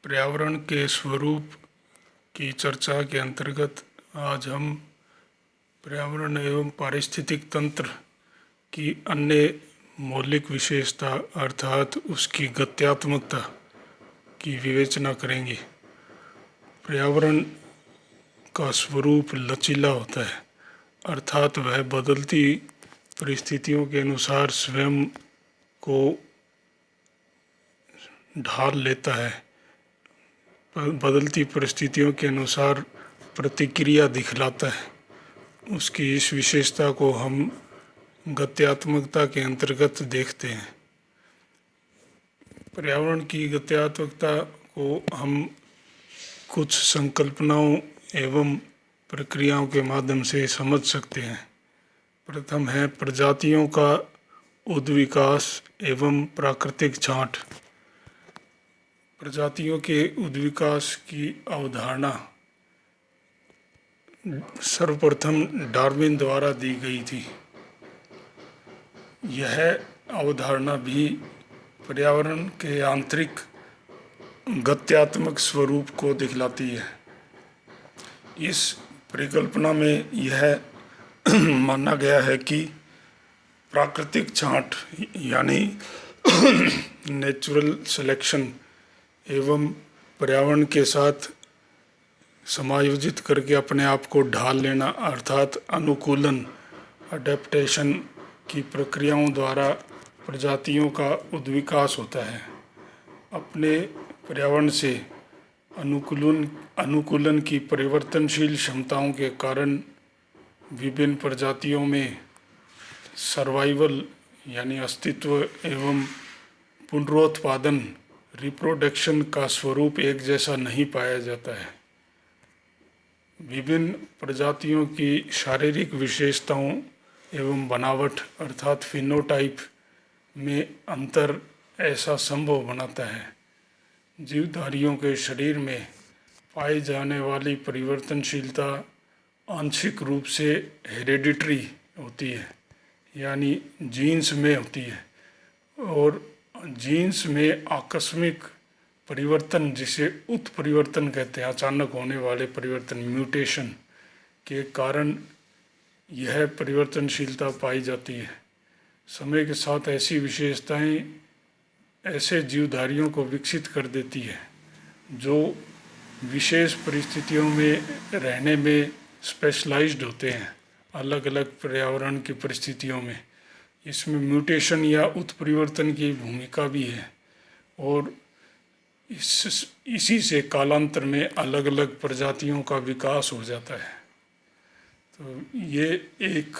पर्यावरण के स्वरूप की चर्चा के अंतर्गत आज हम पर्यावरण एवं पारिस्थितिक तंत्र की अन्य मौलिक विशेषता अर्थात उसकी गत्यात्मकता की विवेचना करेंगे। पर्यावरण का स्वरूप लचीला होता है, अर्थात वह बदलती परिस्थितियों के अनुसार स्वयं को ढाल लेता है। बदलती परिस्थितियों के अनुसार प्रतिक्रिया दिखलाता है। उसकी इस विशेषता को हम गत्यात्मकता के अंतर्गत देखते हैं। पर्यावरण की गत्यात्मकता को हम कुछ संकल्पनाओं एवं प्रक्रियाओं के माध्यम से समझ सकते हैं। प्रथम है प्रजातियों का उद्विकास एवं प्राकृतिक छांट। प्रजातियों के उद्विकास की अवधारणा सर्वप्रथम डार्विन द्वारा दी गई थी। यह अवधारणा भी पर्यावरण के आंतरिक गत्यात्मक स्वरूप को दिखलाती है। इस परिकल्पना में यह माना गया है कि प्राकृतिक छांट यानी नेचुरल सिलेक्शन एवं पर्यावरण के साथ समायोजित करके अपने आप को ढाल लेना अर्थात अनुकूलन अडेप्टेशन की प्रक्रियाओं द्वारा प्रजातियों का उद्विकास होता है। अपने पर्यावरण से अनुकूलन की परिवर्तनशील क्षमताओं के कारण विभिन्न प्रजातियों में सर्वाइवल यानी अस्तित्व एवं पुनरुत्पादन रिप्रोडक्शन का स्वरूप एक जैसा नहीं पाया जाता है। विभिन्न प्रजातियों की शारीरिक विशेषताओं एवं बनावट अर्थात फिनोटाइप में अंतर ऐसा संभव बनाता है। जीवधारियों के शरीर में पाई जाने वाली परिवर्तनशीलता आंशिक रूप से हेरेडिटरी होती है यानी जीन्स में होती है, और जीन्स में आकस्मिक परिवर्तन जिसे उत्परिवर्तन कहते हैं, अचानक होने वाले परिवर्तन म्यूटेशन के कारण यह परिवर्तनशीलता पाई जाती है। समय के साथ ऐसी विशेषताएं ऐसे जीवधारियों को विकसित कर देती है जो विशेष परिस्थितियों में रहने में स्पेशलाइज्ड होते हैं अलग अलग पर्यावरण की परिस्थितियों में। इसमें म्यूटेशन या उत्परिवर्तन की भूमिका भी है और इसी से कालांतर में अलग अलग प्रजातियों का विकास हो जाता है। तो ये एक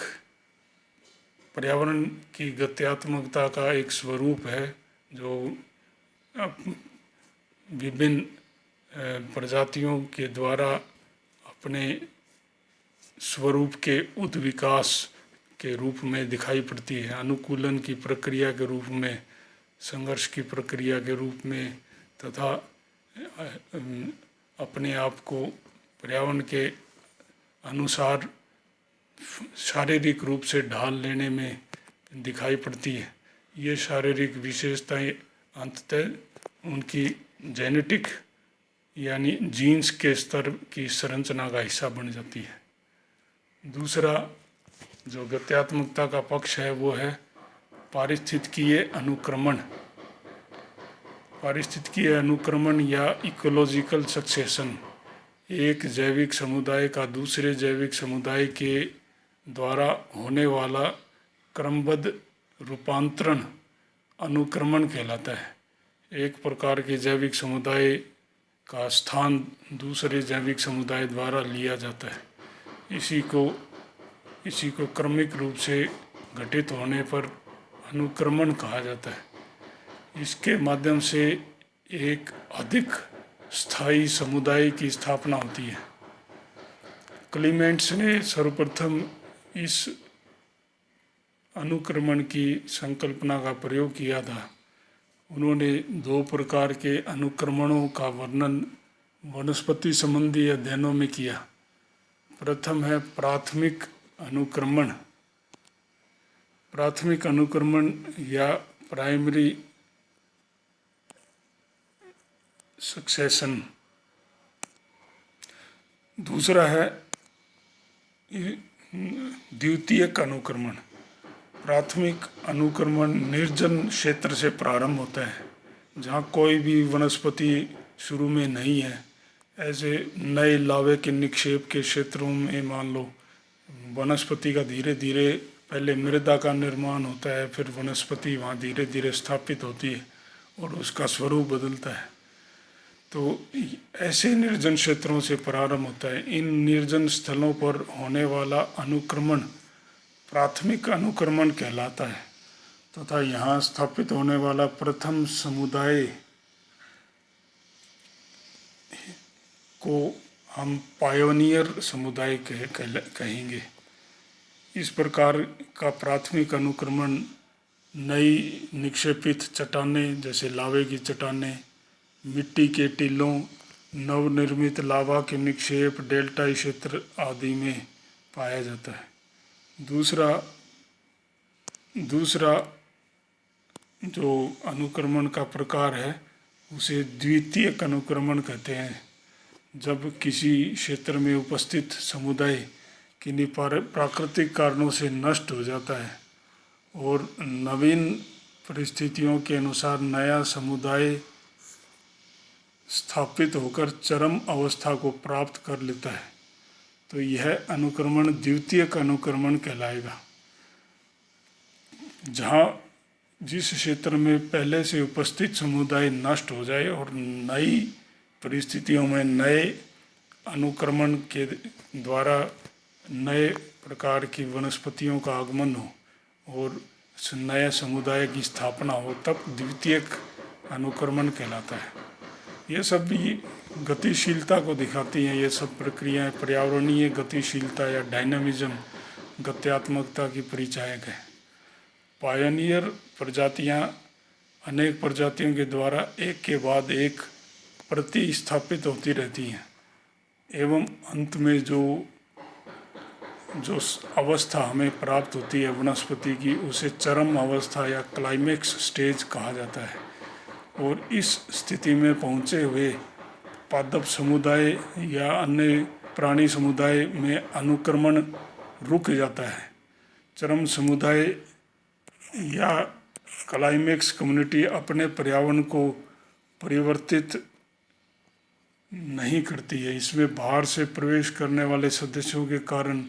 पर्यावरण की गत्यात्मकता का एक स्वरूप है जो विभिन्न प्रजातियों के द्वारा अपने स्वरूप के उद्विकास के रूप में दिखाई पड़ती है। अनुकूलन की प्रक्रिया के रूप में, संघर्ष की प्रक्रिया के रूप में तथा अपने आप को पर्यावरण के अनुसार शारीरिक रूप से ढाल लेने में दिखाई पड़ती है। ये शारीरिक विशेषताएं अंततः उनकी जेनेटिक यानी जीन्स के स्तर की संरचना का हिस्सा बन जाती है। दूसरा जो गत्यात्मकता का पक्ष है वो है पारिस्थितिकीय अनुक्रमण। पारिस्थितिकीय अनुक्रमण या इकोलॉजिकल सक्सेशन एक जैविक समुदाय का दूसरे जैविक समुदाय के द्वारा होने वाला क्रमबद्ध रूपांतरण अनुक्रमण कहलाता है। एक प्रकार के जैविक समुदाय का स्थान दूसरे जैविक समुदाय द्वारा लिया जाता है। इसी को क्रमिक रूप से घटित होने पर अनुक्रमण कहा जाता है। इसके माध्यम से एक अधिक स्थायी समुदाय की स्थापना होती है। क्लीमेंट्स ने सर्वप्रथम इस अनुक्रमण की संकल्पना का प्रयोग किया था। उन्होंने दो प्रकार के अनुक्रमणों का वर्णन वनस्पति संबंधी अध्ययनों में किया। प्रथम है प्राथमिक अनुक्रमण। प्राथमिक अनुक्रमण या प्राइमरी सक्सेशन। दूसरा है द्वितीयक अनुक्रमण। प्राथमिक अनुक्रमण निर्जन क्षेत्र से प्रारंभ होता है, जहाँ कोई भी वनस्पति शुरू में नहीं है। ऐसे नए लावे के निक्षेप के क्षेत्रों में मान लो वनस्पति का धीरे धीरे पहले मृदा का निर्माण होता है, फिर वनस्पति वहाँ धीरे धीरे स्थापित होती है और उसका स्वरूप बदलता है। तो ऐसे निर्जन क्षेत्रों से प्रारंभ होता है। इन निर्जन स्थलों पर होने वाला अनुक्रमण प्राथमिक अनुक्रमण कहलाता है तथा यहाँ स्थापित होने वाला प्रथम समुदाय को हम पायोनियर समुदाय कहेंगे। इस प्रकार का प्राथमिक अनुक्रमण नई निक्षेपित चट्टानें जैसे लावे की चट्टानें, मिट्टी के टीलों, नवनिर्मित लावा के निक्षेप, डेल्टाई क्षेत्र आदि में पाया जाता है। दूसरा जो अनुक्रमण का प्रकार है उसे द्वितीयक अनुक्रमण कहते हैं। जब किसी क्षेत्र में उपस्थित समुदाय किन्हीं प्राकृतिक कारणों से नष्ट हो जाता है और नवीन परिस्थितियों के अनुसार नया समुदाय स्थापित होकर चरम अवस्था को प्राप्त कर लेता है, तो यह अनुक्रमण द्वितीयक अनुक्रमण कहलाएगा। जहाँ जिस क्षेत्र में पहले से उपस्थित समुदाय नष्ट हो जाए और नई परिस्थितियों में नए अनुक्रमण के द्वारा नए प्रकार की वनस्पतियों का आगमन हो और नए समुदाय की स्थापना हो, तब द्वितीयक अनुक्रमण कहलाता है। ये सब भी गतिशीलता को दिखाती हैं। ये सब प्रक्रियाएं पर्यावरणीय गतिशीलता या डायनामिज्म, गत्यात्मकता की परिचायक है। पायनियर प्रजातियां अनेक प्रजातियों के द्वारा एक के बाद एक प्रतिस्थापित होती रहती हैं एवं अंत में जो अवस्था हमें प्राप्त होती है वनस्पति की, उसे चरम अवस्था या क्लाइमेक्स स्टेज कहा जाता है। और इस स्थिति में पहुँचे हुए पादप समुदाय या अन्य प्राणी समुदाय में अनुक्रमण रुक जाता है। चरम समुदाय या क्लाइमेक्स कम्युनिटी अपने पर्यावरण को परिवर्तित नहीं करती है। इसमें बाहर से प्रवेश करने वाले सदस्यों के कारण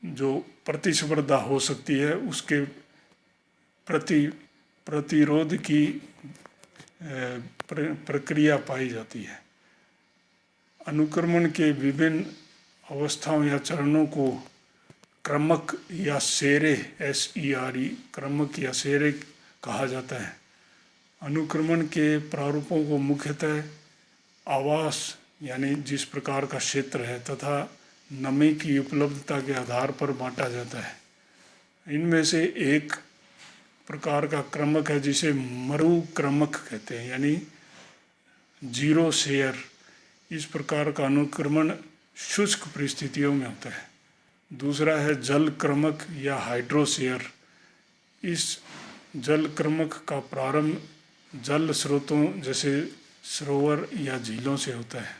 जो प्रतिस्पर्धा हो सकती है उसके प्रतिरोध की प्रक्रिया पाई जाती है। अनुक्रमण के विभिन्न अवस्थाओं या चरणों को क्रमक या सेरे SERE क्रमक या सेरे कहा जाता है। अनुक्रमण के प्रारूपों को मुख्यतः आवास यानी जिस प्रकार का क्षेत्र है तथा नमी की उपलब्धता के आधार पर बांटा जाता है। इनमें से एक प्रकार का क्रमक है जिसे मरु क्रमक कहते हैं, यानी जीरो शेयर। इस प्रकार का अनुक्रमण शुष्क परिस्थितियों में होता है। दूसरा है जल क्रमक या हाइड्रोशेयर। इस जल क्रमक का प्रारंभ जल स्रोतों जैसे सरोवर या झीलों से होता है।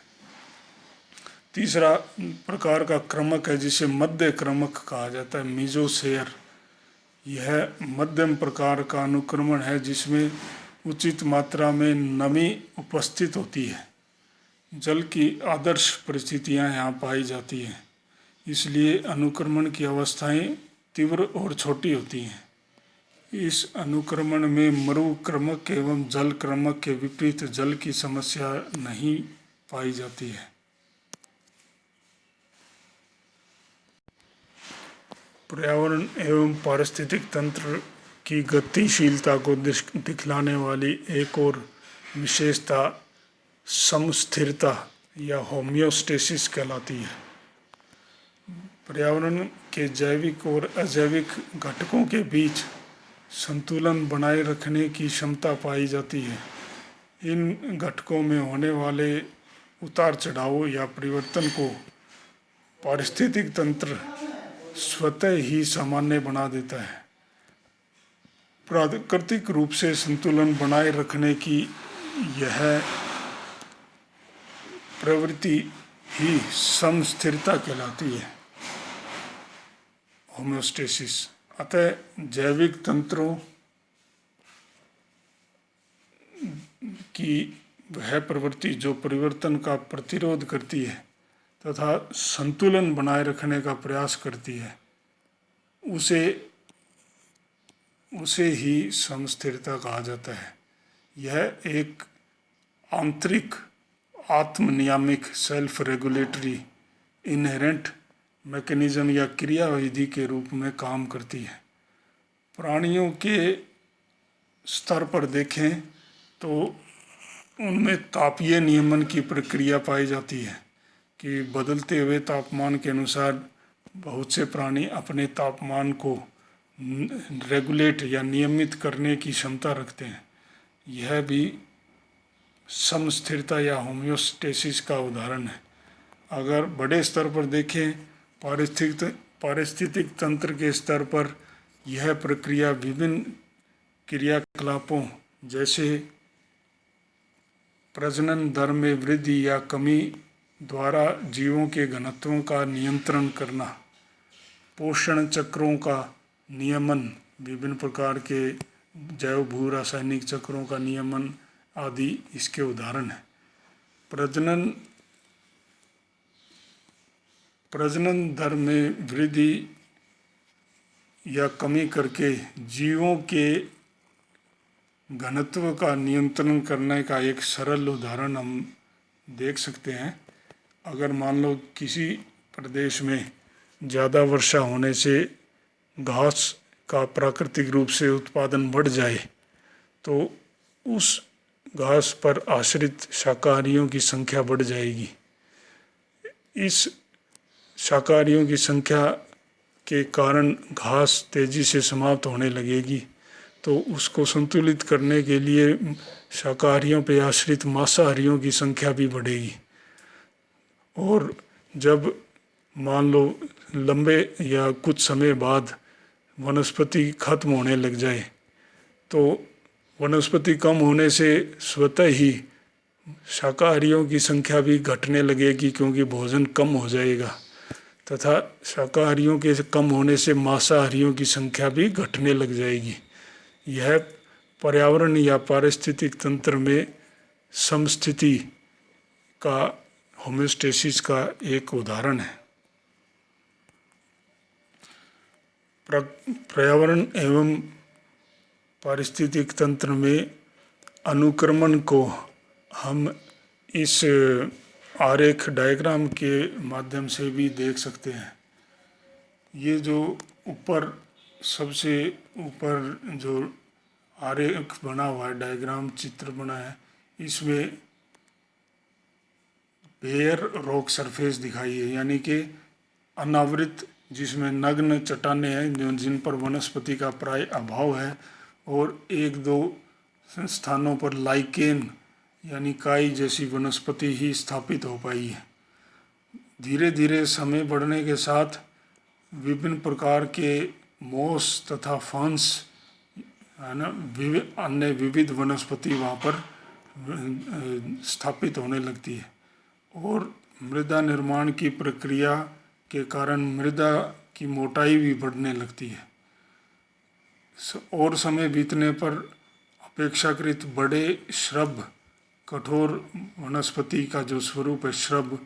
तीसरा प्रकार का क्रमक है जिसे मध्य क्रमक कहा जाता है, मीजोशेयर। यह मध्यम प्रकार का अनुक्रमण है जिसमें उचित मात्रा में नमी उपस्थित होती है। जल की आदर्श परिस्थितियां यहाँ पाई जाती हैं, इसलिए अनुक्रमण की अवस्थाएं तीव्र और छोटी होती हैं। इस अनुक्रमण में मरु क्रमक एवं जल क्रमक के विपरीत जल की समस्या नहीं पाई जाती है। पर्यावरण एवं पारिस्थितिक तंत्र की गतिशीलता को दिखलाने वाली एक और विशेषता समस्थिरता या होम्योस्टेसिस कहलाती है। पर्यावरण के जैविक और अजैविक घटकों के बीच संतुलन बनाए रखने की क्षमता पाई जाती है। इन घटकों में होने वाले उतार चढ़ाव या परिवर्तन को पारिस्थितिक तंत्र स्वतः ही सामान्य बना देता है। प्राकृतिक रूप से संतुलन बनाए रखने की यह प्रवृत्ति ही समस्थिरता कहलाती है, होम्योस्टेसिस। अतः जैविक तंत्रों की वह प्रवृत्ति जो परिवर्तन का प्रतिरोध करती है तथा संतुलन बनाए रखने का प्रयास करती है, उसे ही समस्थिरता कहा जाता है। यह एक आंतरिक आत्मनियामिक सेल्फ रेगुलेटरी इनहेरेंट मैकेनिज्म या क्रियाविधि के रूप में काम करती है। प्राणियों के स्तर पर देखें तो उनमें तापीय नियमन की प्रक्रिया पाई जाती है कि बदलते हुए तापमान के अनुसार बहुत से प्राणी अपने तापमान को रेगुलेट या नियमित करने की क्षमता रखते हैं। यह भी समस्थिरता या होम्योस्टेसिस का उदाहरण है। अगर बड़े स्तर पर देखें, पारिस्थितिक तंत्र के स्तर पर यह प्रक्रिया विभिन्न क्रियाकलापों जैसे प्रजनन दर में वृद्धि या कमी द्वारा जीवों के घनत्वों का नियंत्रण करना, पोषण चक्रों का नियमन, विभिन्न प्रकार के जैव भू रासायनिक चक्रों का नियमन आदि इसके उदाहरण हैं। प्रजनन दर में वृद्धि या कमी करके जीवों के घनत्व का नियंत्रण करने का एक सरल उदाहरण हम देख सकते हैं। अगर मान लो किसी प्रदेश में ज़्यादा वर्षा होने से घास का प्राकृतिक रूप से उत्पादन बढ़ जाए तो उस घास पर आश्रित शाकाहारियों की संख्या बढ़ जाएगी। इस शाकाहारियों की संख्या के कारण घास तेजी से समाप्त होने लगेगी, तो उसको संतुलित करने के लिए शाकाहारियों पर आश्रित मांसाहारियों की संख्या भी बढ़ेगी। और जब मान लो लंबे या कुछ समय बाद वनस्पति खत्म होने लग जाए तो वनस्पति कम होने से स्वतः ही शाकाहारियों की संख्या भी घटने लगेगी, क्योंकि भोजन कम हो जाएगा, तथा शाकाहारियों के कम होने से मांसाहारियों की संख्या भी घटने लग जाएगी। यह पर्यावरण या पारिस्थितिक तंत्र में समस्थिति का, होम्योस्टेसिस का एक उदाहरण है। पर्यावरण एवं पारिस्थितिक तंत्र में अनुक्रमण को हम इस आरेख डायग्राम के माध्यम से भी देख सकते हैं। ये जो ऊपर सबसे ऊपर जो आरेख बना हुआ है, डायग्राम चित्र बना है, इसमें बेयर रॉक सरफेस दिखाई है, यानी कि अनावृत, जिसमें नग्न चट्टानें हैं जिन पर वनस्पति का प्राय अभाव है, और एक दो स्थानों पर लाइकेन यानी काई जैसी वनस्पति ही स्थापित हो पाई है। धीरे धीरे समय बढ़ने के साथ विभिन्न प्रकार के मोस तथा फंस है ना, अन्य विविध वनस्पति वहाँ पर स्थापित होने लगती है, और मृदा निर्माण की प्रक्रिया के कारण मृदा की मोटाई भी बढ़ने लगती है। और समय बीतने पर अपेक्षाकृत बड़े श्रब, कठोर वनस्पति का जो स्वरूप है श्रब,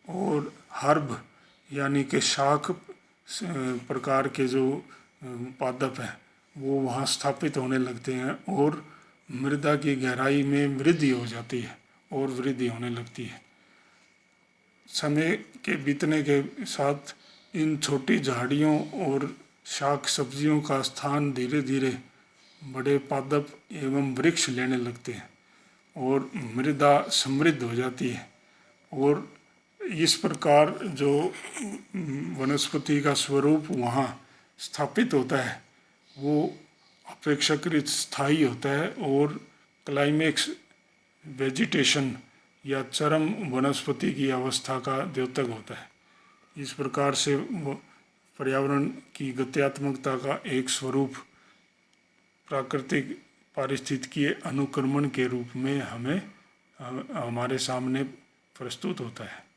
और हर्ब यानी कि शाख प्रकार के जो पादप हैं वो वहाँ स्थापित होने लगते हैं, और मृदा की गहराई में वृद्धि हो जाती है और वृद्धि होने लगती है। समय के बीतने के साथ इन छोटी झाड़ियों और शाक सब्जियों का स्थान धीरे धीरे बड़े पादप एवं वृक्ष लेने लगते हैं और मृदा समृद्ध हो जाती है, और इस प्रकार जो वनस्पति का स्वरूप वहाँ स्थापित होता है वो अपेक्षाकृत स्थायी होता है, और क्लाइमेक्स वेजिटेशन या चरम वनस्पति की अवस्था का द्योतक होता है। इस प्रकार से पर्यावरण की गत्यात्मकता का एक स्वरूप प्राकृतिक पारिस्थितिकीय अनुक्रमण के रूप में हमें हमारे सामने प्रस्तुत होता है।